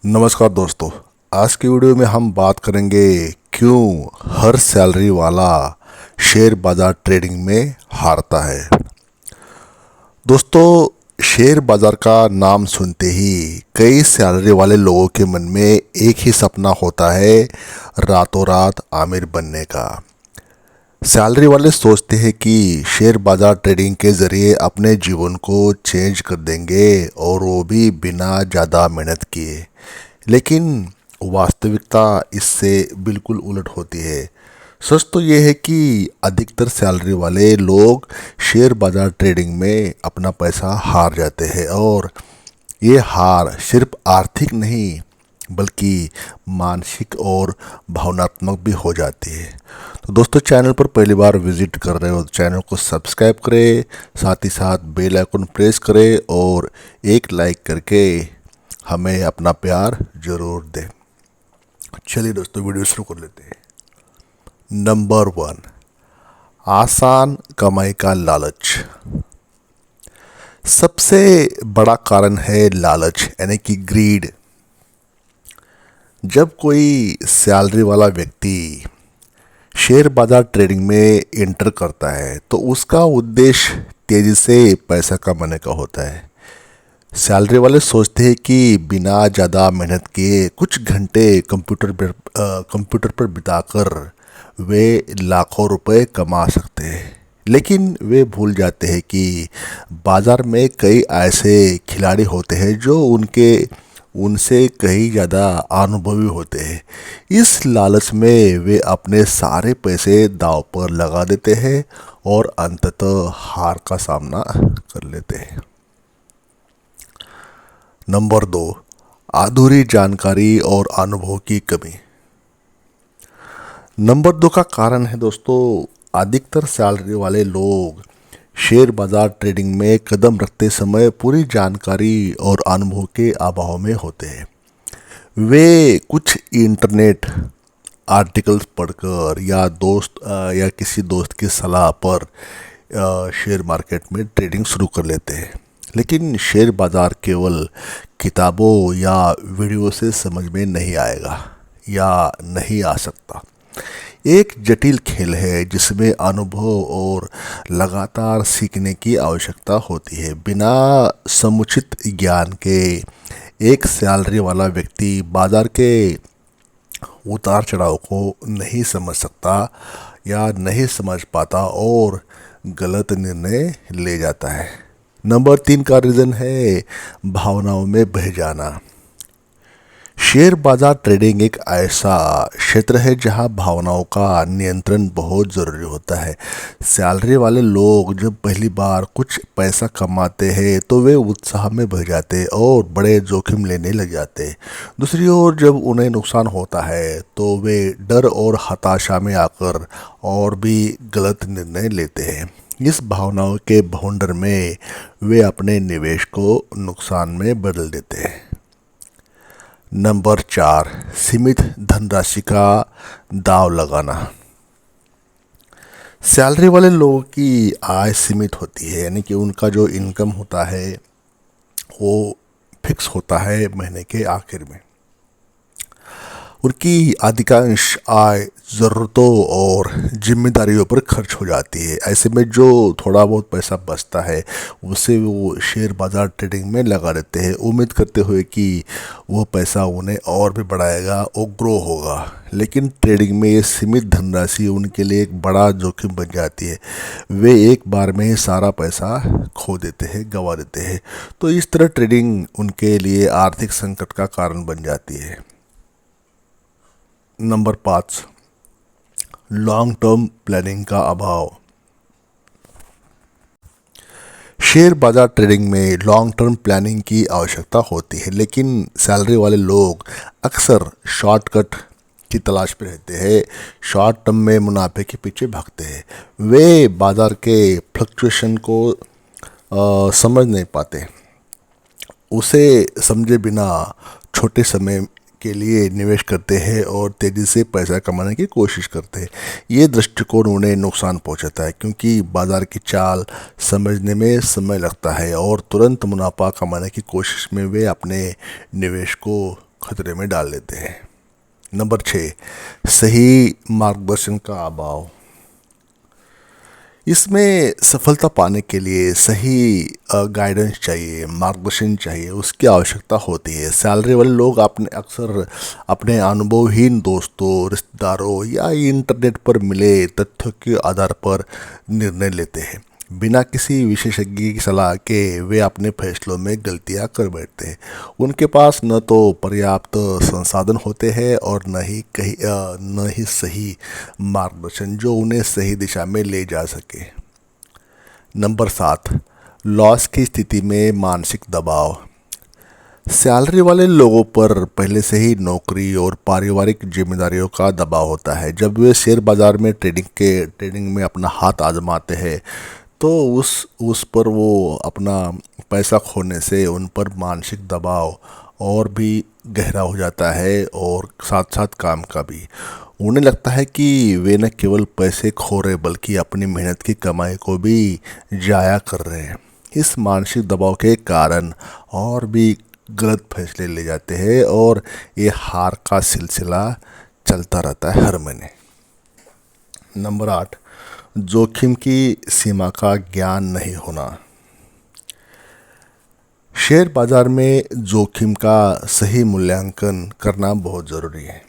नमस्कार दोस्तों। आज की वीडियो में हम बात करेंगे क्यों हर सैलरी वाला शेयर बाजार ट्रेडिंग में हारता है। दोस्तों, शेयर बाजार का नाम सुनते ही कई सैलरी वाले लोगों के मन में एक ही सपना होता है, रातों रात आमिर बनने का। सैलरी वाले सोचते हैं कि शेयर बाजार ट्रेडिंग के ज़रिए अपने जीवन को चेंज कर देंगे और वो भी बिना ज़्यादा मेहनत किए। लेकिन वास्तविकता इससे बिल्कुल उलट होती है। सच तो ये है कि अधिकतर सैलरी वाले लोग शेयर बाजार ट्रेडिंग में अपना पैसा हार जाते हैं और ये हार सिर्फ आर्थिक नहीं बल्कि मानसिक और भावनात्मक भी हो जाती है। तो दोस्तों, चैनल पर पहली बार विजिट कर रहे हो तो चैनल को सब्सक्राइब करें, साथ ही साथ बेल आइकन प्रेस करें और एक लाइक करके हमें अपना प्यार ज़रूर दें। चलिए दोस्तों, वीडियो शुरू कर लेते हैं। नंबर 1, आसान कमाई का लालच। सबसे बड़ा कारण है लालच यानी कि ग्रीड। जब कोई सैलरी वाला व्यक्ति शेयर बाजार ट्रेडिंग में एंटर करता है तो उसका उद्देश्य तेज़ी से पैसा कमाने का होता है। सैलरी वाले सोचते हैं कि बिना ज़्यादा मेहनत किए कुछ घंटे कंप्यूटर पर बिताकर वे लाखों रुपए कमा सकते हैं। लेकिन वे भूल जाते हैं कि बाज़ार में कई ऐसे खिलाड़ी होते हैं जो उनसे कहीं ज़्यादा अनुभवी होते हैं। इस लालच में वे अपने सारे पैसे दांव पर लगा देते हैं और अंततः हार का सामना कर लेते हैं। नंबर 2, अधूरी जानकारी और अनुभव की कमी। नंबर 2 का कारण है दोस्तों, अधिकतर सैलरी वाले लोग शेयर बाजार ट्रेडिंग में कदम रखते समय पूरी जानकारी और अनुभव के अभाव में होते हैं। वे कुछ इंटरनेट आर्टिकल्स पढ़कर या किसी दोस्त की सलाह पर शेयर मार्केट में ट्रेडिंग शुरू कर लेते हैं। लेकिन शेयर बाजार केवल किताबों या वीडियो से समझ में नहीं आएगा या नहीं आ सकता। एक जटिल खेल है जिसमें अनुभव और लगातार सीखने की आवश्यकता होती है। बिना समुचित ज्ञान के एक सैलरी वाला व्यक्ति बाजार के उतार चढ़ाव को नहीं समझ सकता या नहीं समझ पाता और गलत निर्णय ले जाता है। नंबर 3 का रीज़न है भावनाओं में बह जाना। शेयर बाजार ट्रेडिंग एक ऐसा क्षेत्र है जहां भावनाओं का नियंत्रण बहुत ज़रूरी होता है। सैलरी वाले लोग जब पहली बार कुछ पैसा कमाते हैं तो वे उत्साह में बह जाते हैं और बड़े जोखिम लेने लग जाते हैं। दूसरी ओर जब उन्हें नुकसान होता है तो वे डर और हताशा में आकर और भी गलत निर्णय लेते हैं। इस भावनाओं के भवंडर में वे अपने निवेश को नुकसान में बदल देते हैं। नंबर 4, सीमित धनराशि का दांव लगाना। सैलरी वाले लोगों की आय सीमित होती है, यानी कि उनका जो इनकम होता है वो फिक्स होता है महीने के आखिर में। उनकी अधिकांश आय ज़रूरतों और जिम्मेदारियों पर खर्च हो जाती है। ऐसे में जो थोड़ा बहुत पैसा बचता है उसे वो शेयर बाज़ार ट्रेडिंग में लगा देते हैं, उम्मीद करते हुए कि वो पैसा उन्हें और भी बढ़ाएगा और ग्रो होगा। लेकिन ट्रेडिंग में ये सीमित धनराशि उनके लिए एक बड़ा जोखिम बन जाती है। वे एक बार में ही सारा पैसा खो देते हैं, गंवा देते हैं। तो इस तरह ट्रेडिंग उनके लिए आर्थिक संकट का कारण बन जाती है। नंबर 5, लॉन्ग टर्म प्लानिंग का अभाव। शेयर बाजार ट्रेडिंग में लॉन्ग टर्म प्लानिंग की आवश्यकता होती है, लेकिन सैलरी वाले लोग अक्सर शॉर्टकट की तलाश में रहते हैं, शॉर्ट टर्म में मुनाफे के पीछे भागते हैं। वे बाजार के फ्लक्चुएशन को समझ नहीं पाते, उसे समझे बिना छोटे समय के लिए निवेश करते हैं और तेज़ी से पैसा कमाने की कोशिश करते हैं। ये दृष्टिकोण उन्हें नुकसान पहुंचाता है क्योंकि बाज़ार की चाल समझने में समय लगता है और तुरंत मुनाफा कमाने की कोशिश में वे अपने निवेश को खतरे में डाल देते हैं। नंबर 6, सही मार्गदर्शन का अभाव। इसमें सफलता पाने के लिए सही गाइडेंस चाहिए, मार्गदर्शन चाहिए, उसकी आवश्यकता होती है। सैलरी वाले लोग अक्सर अपने अनुभवहीन दोस्तों, रिश्तेदारों या इंटरनेट पर मिले तथ्यों के आधार पर निर्णय लेते हैं। बिना किसी विशेषज्ञ की सलाह के वे अपने फैसलों में गलतियां कर बैठते हैं। उनके पास न तो पर्याप्त संसाधन होते हैं और न ही सही मार्गदर्शन जो उन्हें सही दिशा में ले जा सके। नंबर 7, लॉस की स्थिति में मानसिक दबाव। सैलरी वाले लोगों पर पहले से ही नौकरी और पारिवारिक जिम्मेदारियों का दबाव होता है। जब वे शेयर बाजार में ट्रेडिंग में अपना हाथ आजमाते हैं तो उस पर वो अपना पैसा खोने से उन पर मानसिक दबाव और भी गहरा हो जाता है और साथ साथ काम का भी। उन्हें लगता है कि वे न केवल पैसे खो रहे बल्कि अपनी मेहनत की कमाई को भी जाया कर रहे हैं। इस मानसिक दबाव के कारण और भी गलत फैसले ले जाते हैं और ये हार का सिलसिला चलता रहता है हर महीने। नंबर 8, जोखिम की सीमा का ज्ञान नहीं होना। शेयर बाजार में जोखिम का सही मूल्यांकन करना बहुत ज़रूरी है।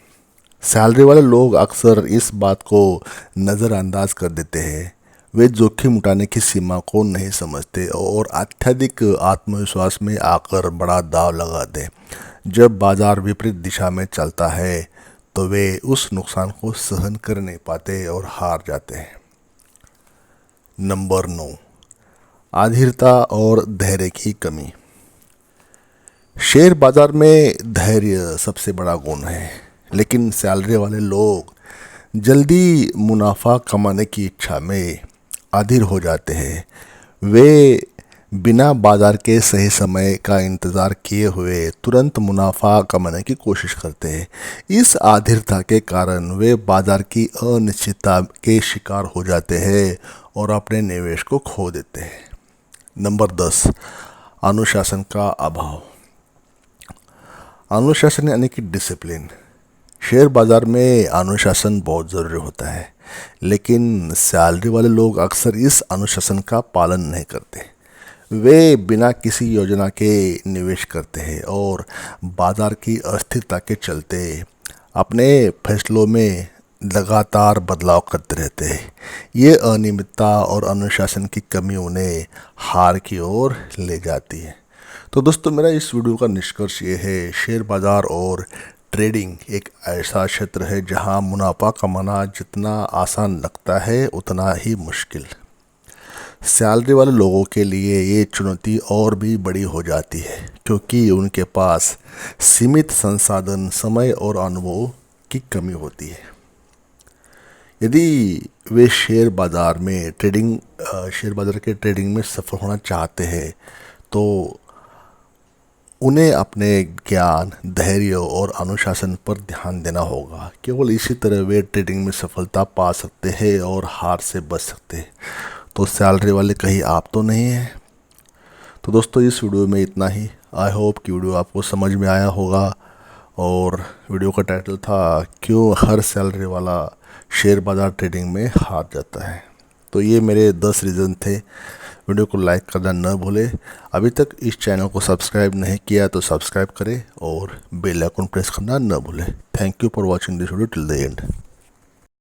सैलरी वाले लोग अक्सर इस बात को नज़रअंदाज कर देते हैं। वे जोखिम उठाने की सीमा को नहीं समझते और अत्यधिक आत्मविश्वास में आकर बड़ा दांव लगाते हैं। जब बाजार विपरीत दिशा में चलता है तो वे उस नुकसान को सहन कर नहीं पाते और हार जाते हैं। नंबर 9, आधीरता और धैर्य की कमी। शेयर बाजार में धैर्य सबसे बड़ा गुण है, लेकिन सैलरी वाले लोग जल्दी मुनाफा कमाने की इच्छा में अधीर हो जाते हैं। वे बिना बाजार के सही समय का इंतज़ार किए हुए तुरंत मुनाफा कमाने की कोशिश करते हैं। इस आधीरता के कारण वे बाजार की अनिश्चितता के शिकार हो जाते हैं और अपने निवेश को खो देते हैं। नंबर 10, अनुशासन का अभाव। अनुशासन यानी कि डिसिप्लिन। शेयर बाजार में अनुशासन बहुत ज़रूरी होता है, लेकिन सैलरी वाले लोग अक्सर इस अनुशासन का पालन नहीं करते। वे बिना किसी योजना के निवेश करते हैं और बाजार की अस्थिरता के चलते अपने फैसलों में लगातार बदलाव करते रहते हैं। ये अनियमितता और अनुशासन की कमी उन्हें हार की ओर ले जाती है। तो दोस्तों, मेरा इस वीडियो का निष्कर्ष ये है, शेयर बाज़ार और ट्रेडिंग एक ऐसा क्षेत्र है जहां मुनाफा कमाना जितना आसान लगता है उतना ही मुश्किल। सैलरी वाले लोगों के लिए ये चुनौती और भी बड़ी हो जाती है क्योंकि उनके पास सीमित संसाधन, समय और अनुभव की कमी होती है। यदि वे शेयर बाज़ार के ट्रेडिंग में सफल होना चाहते हैं तो उन्हें अपने ज्ञान, धैर्य और अनुशासन पर ध्यान देना होगा। केवल इसी तरह वे ट्रेडिंग में सफलता पा सकते हैं और हार से बच सकते हैं। तो सैलरी वाले कहीं आप तो नहीं हैं। तो दोस्तों, इस वीडियो में इतना ही। आई होप कि वीडियो आपको समझ में आया होगा। और वीडियो का टाइटल था, क्यों हर सैलरी वाला शेयर बाज़ार ट्रेडिंग में हार जाता है। तो ये मेरे 10 रीज़न थे। वीडियो को लाइक करना न भूलें। अभी तक इस चैनल को सब्सक्राइब नहीं किया तो सब्सक्राइब करें और बेल आइकन प्रेस करना न भूलें। Thank you for watching this video till the end.